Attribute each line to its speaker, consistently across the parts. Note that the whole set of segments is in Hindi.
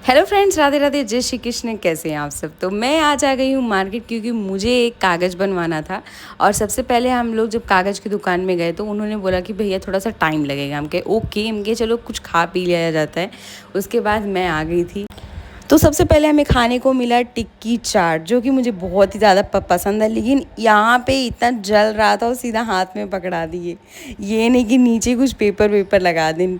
Speaker 1: हेलो फ्रेंड्स, राधे राधे, जय श्री कृष्ण। कैसे हैं आप सब। तो मैं आज आ गई हूँ मार्केट क्योंकि मुझे एक कागज़ बनवाना था। और सबसे पहले हम लोग जब कागज़ की दुकान में गए तो उन्होंने बोला कि भैया थोड़ा सा टाइम लगेगा। हम कहे ओके, हम कहे चलो कुछ खा पी लिया जाता है। उसके बाद मैं आ गई थी। तो सबसे पहले हमें खाने को मिला टिक्की चाट, जो कि मुझे बहुत ही ज़्यादा पसंद है। लेकिन यहाँ पे इतना जल रहा था और सीधा हाथ में पकड़ा दिए। ये नहीं कि नीचे कुछ पेपर वेपर लगा दें।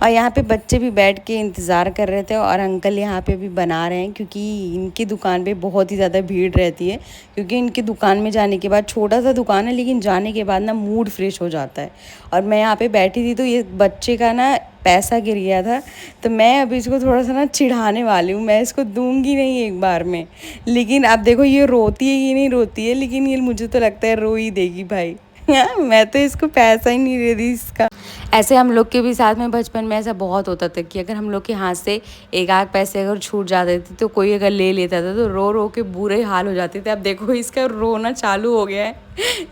Speaker 1: और यहाँ पे बच्चे भी बैठ के इंतज़ार कर रहे थे और अंकल यहाँ पे भी बना रहे हैं, क्योंकि इनकी दुकान पे बहुत ही ज़्यादा भीड़ रहती है। क्योंकि इनकी दुकान में जाने के बाद, छोटा सा दुकान है लेकिन जाने के बाद ना मूड फ्रेश हो जाता है। और मैं यहाँ पे बैठी थी तो ये बच्चे का ना पैसा गिर गया था। तो मैं अभी इसको थोड़ा सा ना चिढ़ाने वाली हूँ। मैं इसको दूंगी नहीं एक बार में। लेकिन अब देखो ये रोती है कि नहीं रोती है, लेकिन ये मुझे तो लगता है रो ही देगी भाई। मैं तो इसको पैसा ही नहीं दे रही इसका। ऐसे हम लोग के भी साथ में बचपन में ऐसा बहुत होता था कि अगर हम लोग के हाथ से एक आध पैसे अगर छूट जाते थे तो कोई अगर ले लेता था तो रो रो के बुरे हाल हो जाते थे। अब देखो इसका रोना चालू हो गया है।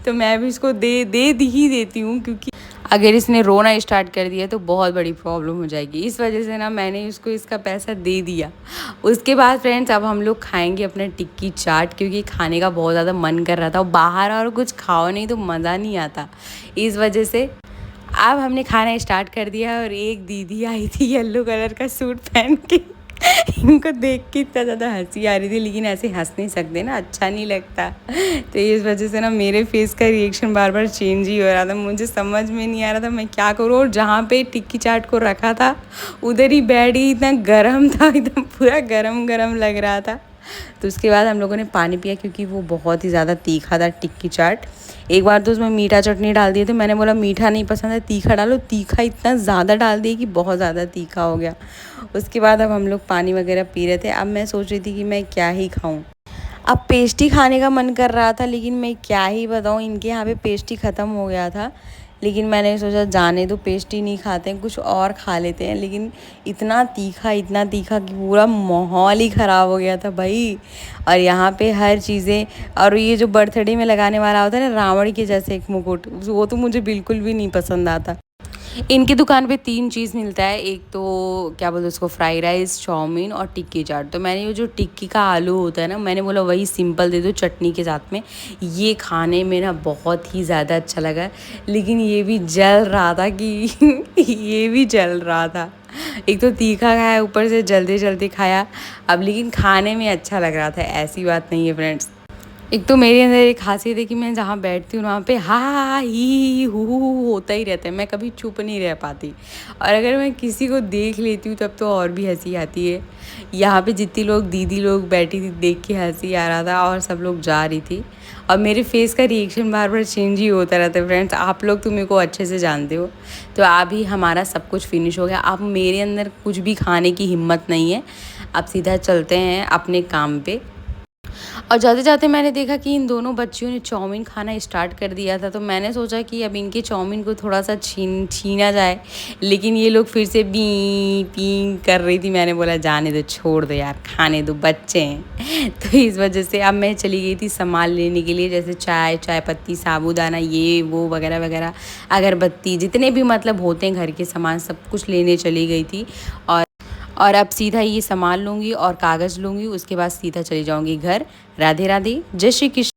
Speaker 1: तो मैं भी इसको ही देती हूँ, क्योंकि अगर इसने रोना स्टार्ट कर दिया तो बहुत बड़ी प्रॉब्लम हो जाएगी। इस वजह से ना मैंने इसको इसका पैसा दे दिया। उसके बाद फ्रेंड्स, अब हम लोग खाएंगे अपना टिक्की चाट, क्योंकि खाने का बहुत ज़्यादा मन कर रहा था। बाहर और कुछ खाओ नहीं तो मज़ा नहीं आता। इस वजह से अब हमने खाना स्टार्ट कर दिया। और एक दीदी आई थी येलो कलर का सूट पहन के। इनको देख के इतना ज़्यादा हंसी आ रही थी, लेकिन ऐसे हंस नहीं सकते ना, अच्छा नहीं लगता। तो इस वजह से ना मेरे फेस का रिएक्शन बार बार चेंज ही हो रहा था। मुझे समझ में नहीं आ रहा था मैं क्या करूँ। और जहाँ पे टिक्की चाट को रखा था उधर ही बैठ गई। इतना गर्म था, एकदम पूरा गरम गरम लग रहा था। तो उसके बाद हम लोगों ने पानी पिया, क्योंकि वो बहुत ही ज़्यादा तीखा था टिक्की चाट। एक बार तो उसमें मीठा चटनी डाल दिए थे। मैंने बोला मीठा नहीं पसंद है, तीखा डालो। तीखा इतना ज़्यादा डाल दिया कि बहुत ज़्यादा तीखा हो गया। उसके बाद अब हम लोग पानी वगैरह पी रहे थे। अब मैं सोच रही थी कि मैं क्या ही खाऊं। अब पेस्ट्री खाने का मन कर रहा था, लेकिन मैं क्या ही बताऊं, इनके यहाँ पे पेस्ट्री ख़त्म हो गया था। लेकिन मैंने सोचा जाने दो, पेस्ट्री नहीं खाते हैं, कुछ और खा लेते हैं। लेकिन इतना तीखा कि पूरा माहौल ही ख़राब हो गया था भाई। और यहाँ पे हर चीज़ें, और ये जो बर्थडे में लगाने वाला होता है ना रावण के जैसे एक मुकुट, वो तो मुझे बिल्कुल भी नहीं पसंद आता। इनकी दुकान पे 3 चीज़ मिलता है। एक तो क्या बोलते हैं उसको, फ्राई राइस, चाउमीन और टिक्की चाट। तो मैंने ये जो टिक्की का आलू होता है ना, मैंने बोला वही सिंपल दे दो चटनी के साथ में। ये खाने में ना बहुत ही ज़्यादा अच्छा लगा। लेकिन ये भी जल रहा था कि ये भी जल रहा था। एक तो तीखा खाया, ऊपर से जल्दी जल्दी खाया। अब लेकिन खाने में अच्छा लग रहा था, ऐसी बात नहीं है फ्रेंड्स। एक तो मेरे अंदर एक खासियत है कि मैं जहाँ बैठती हूँ वहाँ पे हा ही हू होता ही रहता है। मैं कभी चुप नहीं रह पाती। और अगर मैं किसी को देख लेती हूँ तब तो और भी हंसी आती है। यहाँ पे जितनी लोग दीदी लोग बैठी थी देख के हंसी आ रहा था, और सब लोग जा रही थी। और मेरे फेस का रिएक्शन बार बार चेंज ही होता रहता है फ्रेंड्स। आप लोग तो मेरे को अच्छे से जानते हो। तो अभी हमारा सब कुछ फिनिश हो गया। अब मेरे अंदर कुछ भी खाने की हिम्मत नहीं है। अब सीधा चलते हैं अपने काम पे। और जाते जाते मैंने देखा कि इन दोनों बच्चियों ने चाउमीन खाना स्टार्ट कर दिया था। तो मैंने सोचा कि अब इनके चाउमीन को थोड़ा सा छीना जाए। लेकिन ये लोग फिर से बी पी कर रही थी। मैंने बोला जाने दो, छोड़ दो यार, खाने दो, बच्चे हैं। तो इस वजह से अब मैं चली गई थी सामान लेने के लिए, जैसे चाय पत्ती, साबूदाना, ये वो वगैरह वगैरह, अगरबत्ती, जितने भी मतलब होते हैं घर के सामान, सब कुछ लेने चली गई थी। और अब सीधा ये सामान लूँगी और कागज़ लूँगी। उसके बाद सीधा चली जाऊँगी घर। राधे राधे, जय श्री कृष्ण।